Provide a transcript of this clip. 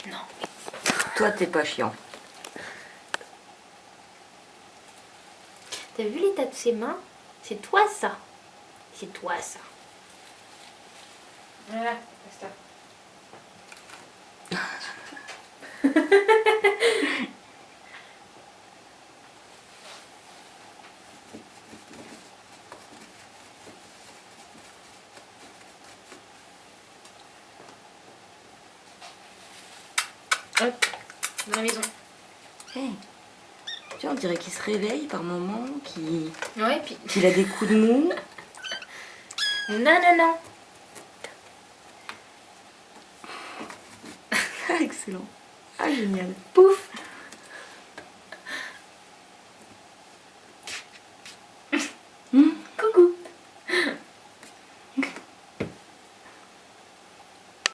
Non. Toi, t'es pas chiant. T'as vu l'état de ses mains? C'est toi ça. C'est toi ça. Voilà, basta. Hop, dans la maison. Hey. Tu vois, on dirait qu'il se réveille par moments, Ouais, puis... qu'il a des coups de mou. Non, non, non. Excellent. Ah, génial. Pouf.